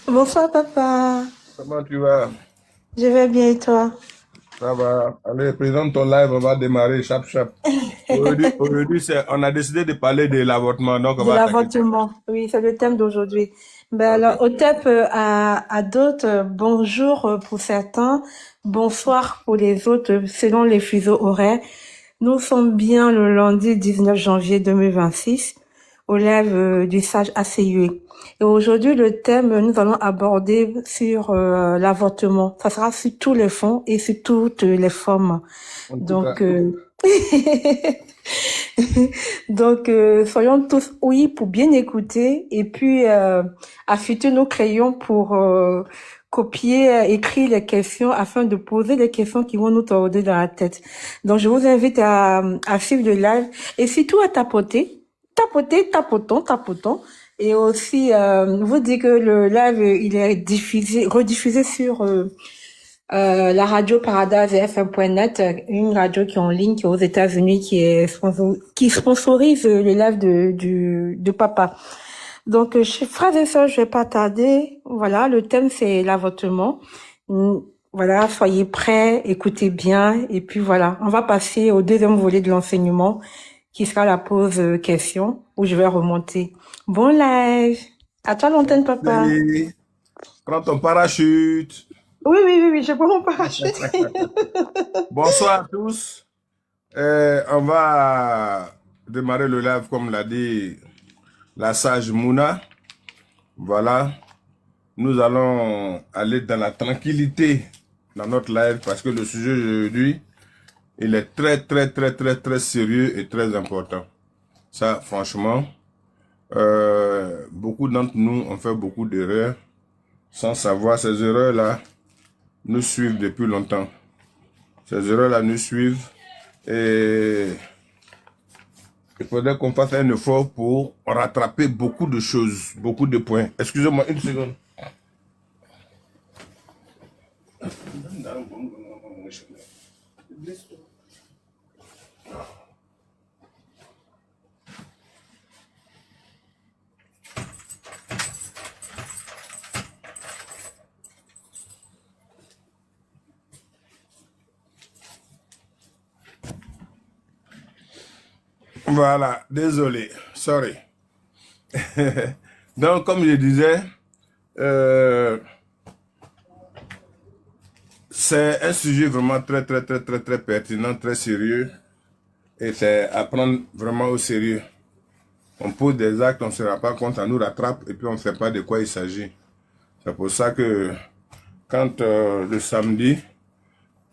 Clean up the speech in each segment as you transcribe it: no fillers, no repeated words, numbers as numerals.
Bonsoir papa, Comment tu vas? je vais bien et toi? Ça va? Allez, présente ton live, on va démarrer, chap, chap. Aujourd'hui, on a décidé de parler de l'avortement, donc on De va attaquer. l'avortement, oui, c'est le thème d'aujourd'hui. Ben Ok. alors, au thème à d'autres, bonjour pour certains, bonsoir pour les autres, selon les fuseaux horaires. Nous sommes bien le lundi 19 janvier 2026, au live du sage ACUE. Et aujourd'hui, le thème, nous allons aborder sur l'avortement. Ça sera sur tous les fonds et sur toutes les formes. En tout cas, Donc, donc soyons tous oui pour bien écouter et puis affûter nos crayons pour copier, écrire les questions afin de poser les questions qui vont nous tordre dans la tête. Donc, je vous invite à suivre le live et surtout à tapoter, tapoter, tapotons, tapotons. Et aussi, vous dire que le live, il est diffusé, rediffusé sur la radio Paradise FM.net, une radio qui est en ligne, qui est aux États-Unis, qui sponsorise le live de papa. Donc, chers frères et sœurs, je vais pas tarder. Voilà, le thème c'est l'avortement. Voilà, soyez prêts, écoutez bien, et puis voilà, on va passer au deuxième volet de l'enseignement, qui sera la pause question, où je vais remonter. Bon live. À toi l'antenne, papa. allez, prends ton parachute. Oui, oui, oui, oui, je prends mon parachute. Bonsoir à tous. On va démarrer le live, comme l'a dit la sage Mouna. Voilà. Nous allons aller dans la tranquillité dans notre live parce que le sujet d'aujourd'hui, il est très, très, très, très, très sérieux et très important. Ça, franchement, beaucoup d'entre nous ont fait beaucoup d'erreurs sans savoir. Ces erreurs-là nous suivent depuis longtemps. Ces erreurs-là nous suivent et il faudrait qu'on fasse un effort pour rattraper beaucoup de choses, beaucoup de points. Excusez-moi une seconde. Voilà, désolé, sorry. Donc, comme je disais, euh, c'est un sujet vraiment très, très, très, très, très pertinent, très sérieux. Et c'est à prendre vraiment au sérieux. On pose des actes, on ne se rend pas compte, on nous rattrape et puis on ne sait pas de quoi il s'agit. C'est pour ça que quand le samedi,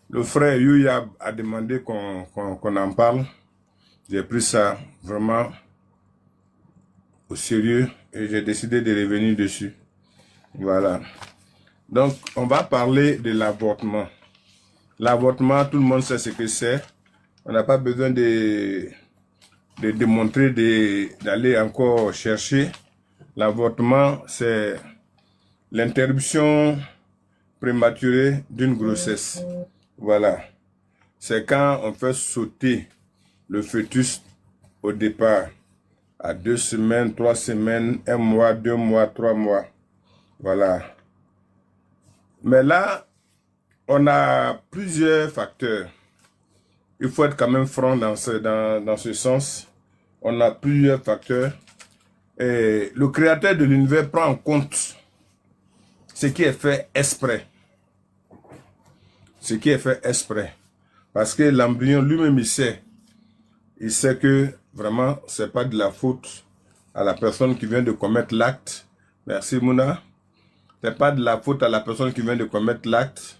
le frère Yuya a demandé qu'on en parle, j'ai pris ça vraiment au sérieux et j'ai décidé de revenir dessus. Voilà. Donc, on va parler de l'avortement. L'avortement, tout le monde sait ce que c'est. On n'a pas besoin de démontrer, d'aller encore chercher. L'avortement, c'est l'interruption prématurée d'une grossesse. Voilà. C'est quand on fait sauter le fœtus au départ, à 2 semaines, 3 semaines, 1 mois, 2 mois, 3 mois. Voilà. Mais là, on a plusieurs facteurs. Il faut être quand même franc dans ce sens. On a plusieurs facteurs. Et le créateur de l'univers prend en compte ce qui est fait exprès. Ce qui est fait exprès. Parce que l'embryon lui-même, il sait que vraiment, c'est pas de la faute à la personne qui vient de commettre l'acte. Merci Mouna. C'est pas de la faute à la personne qui vient de commettre l'acte,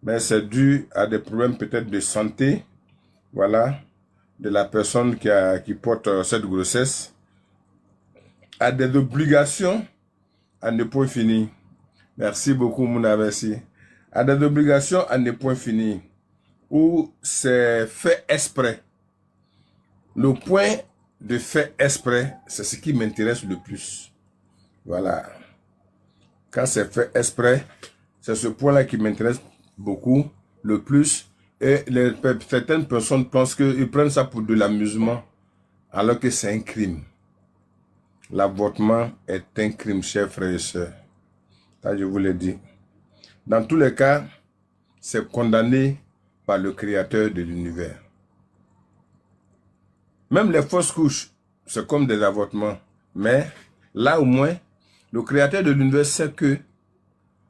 mais c'est dû à des problèmes peut-être de santé, voilà, de la personne qui porte cette grossesse, à des obligations à ne point finir. Merci beaucoup Mouna, merci. À des obligations à ne point finir, où c'est fait exprès. Le point de fait exprès, c'est ce qui m'intéresse le plus. Voilà. Quand c'est fait exprès, c'est ce point-là qui m'intéresse beaucoup, le plus. Et certaines personnes pensent qu'ils prennent ça pour de l'amusement, alors que c'est un crime. L'avortement est un crime, chers frères et sœurs. Ça, je vous l'ai dit. Dans tous les cas, c'est condamné par le créateur de l'univers. Même les fausses couches, c'est comme des avortements. Mais là, au moins, le créateur de l'univers sait que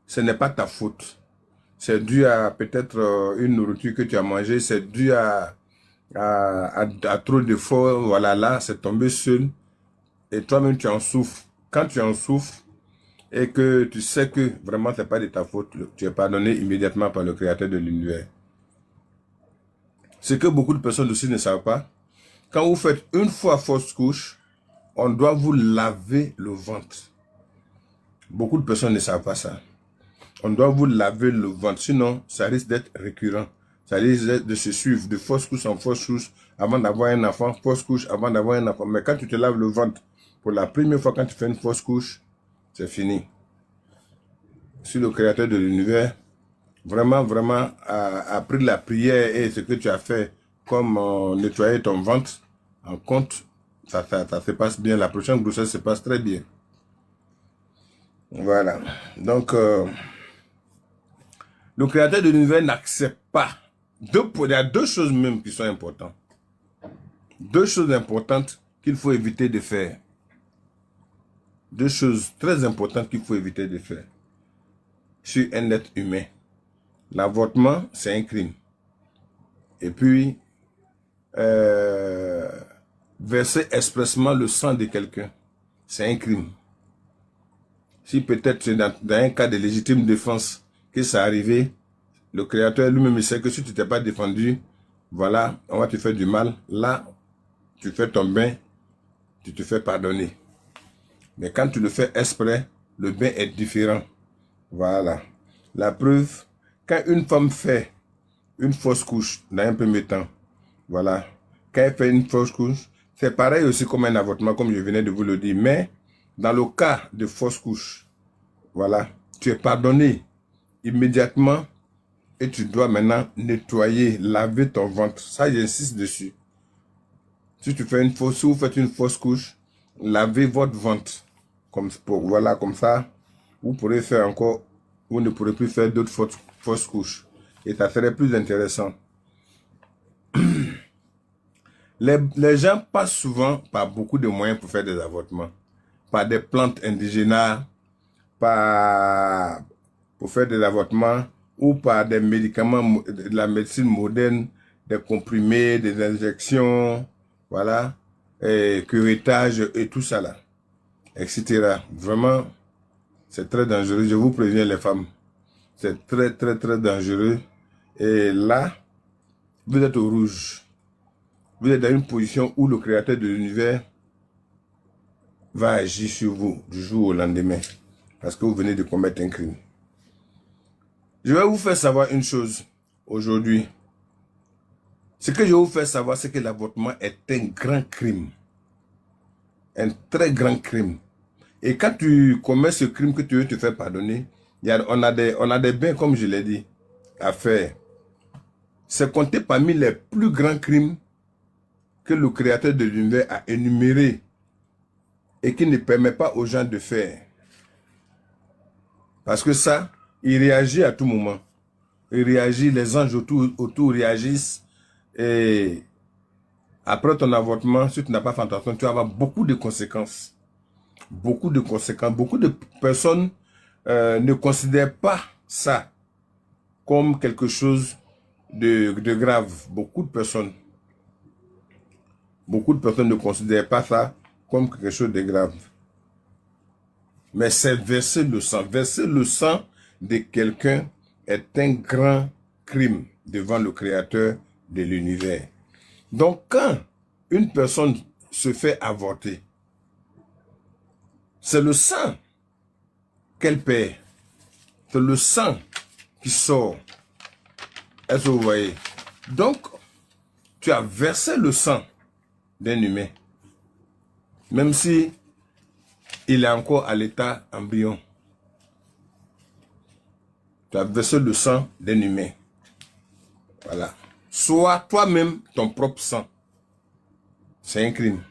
ce n'est pas ta faute. C'est dû à peut-être une nourriture que tu as mangée, c'est dû à trop d'efforts. Voilà, là, c'est tombé seul. Et toi-même, tu en souffres. Quand tu en souffres et que tu sais que vraiment, ce n'est pas de ta faute, tu es pardonné immédiatement par le créateur de l'univers. Ce que beaucoup de personnes aussi ne savent pas, quand vous faites une fois fausse couche, on doit vous laver le ventre. Beaucoup de personnes ne savent pas ça. On doit vous laver le ventre, sinon ça risque d'être récurrent. Ça risque de se suivre de fausse couche en fausse couche avant d'avoir un enfant, fausse couche avant d'avoir un enfant. Mais quand tu te laves le ventre, pour la première fois quand tu fais une fausse couche, c'est fini. Si le créateur de l'univers vraiment a pris la prière et ce que tu as fait comme nettoyer ton ventre en compte, ça se passe bien. La prochaine grossesse se passe très bien. Voilà. Donc, le créateur de l'univers n'accepte pas. Il y a deux choses même qui sont importantes. Deux choses importantes qu'il faut éviter de faire. Deux choses très importantes qu'il faut éviter de faire sur un être humain. L'avortement, c'est un crime. Et puis, verser expressement le sang de quelqu'un, c'est un crime. Si peut-être c'est dans un cas de légitime défense que ça arrivé, le créateur lui-même sait que si tu t'es pas défendu, voilà, on va te faire du mal. Là, tu fais ton bain, tu te fais pardonner. Mais quand tu le fais exprès, le bain est différent. Voilà. La preuve, quand une femme fait une fausse couche dans un premier temps, voilà, quand elle fait une fausse couche, c'est pareil aussi comme un avortement, comme je venais de vous le dire. Mais dans le cas de fausse couche, voilà, tu es pardonné immédiatement et tu dois maintenant nettoyer, laver ton ventre. Ça, j'insiste dessus. Si tu fais une fausse, si vous faites une fausse couche, lavez votre ventre. Voilà, comme ça, vous pourrez faire encore, vous ne pourrez plus faire d'autres fausses couches. Et ça serait plus intéressant. Les gens passent souvent par beaucoup de moyens pour faire des avortements. Par des plantes indigènes, pour faire des avortements, ou par des médicaments de la médecine moderne, des comprimés, des injections, voilà, et curettage et tout ça là, etc. Vraiment, c'est très dangereux. Je vous préviens les femmes, c'est très dangereux. Et là, vous êtes au rouge. Vous êtes dans une position où le créateur de l'univers va agir sur vous du jour au lendemain. Parce que vous venez de commettre un crime. Je vais vous faire savoir une chose aujourd'hui. Ce que je vais vous faire savoir, c'est que l'avortement est un grand crime. Un très grand crime. Et quand tu commets ce crime que tu veux te faire pardonner, on a des biens, comme je l'ai dit, à faire. C'est compté parmi les plus grands crimes que le créateur de l'univers a énuméré et qui ne permet pas aux gens de faire. Parce que ça, il réagit à tout moment. Il réagit, les anges autour réagissent. Et après ton avortement, si tu n'as pas fait attention, tu vas avoir beaucoup de conséquences. Beaucoup de conséquences. Beaucoup de personnes ne considèrent pas ça comme quelque chose de grave. Beaucoup de personnes ne considèrent pas ça comme quelque chose de grave. Mais c'est verser le sang. Verser le sang de quelqu'un est un grand crime devant le créateur de l'univers. Donc, quand une personne se fait avorter, c'est le sang qu'elle perd. C'est le sang qui sort. Est-ce que vous voyez? Donc, tu as versé le sang d'un humain. Même si il est encore à l'état embryon. Tu as versé le sang d'un humain. Voilà. Sois toi-même ton propre sang. C'est un crime.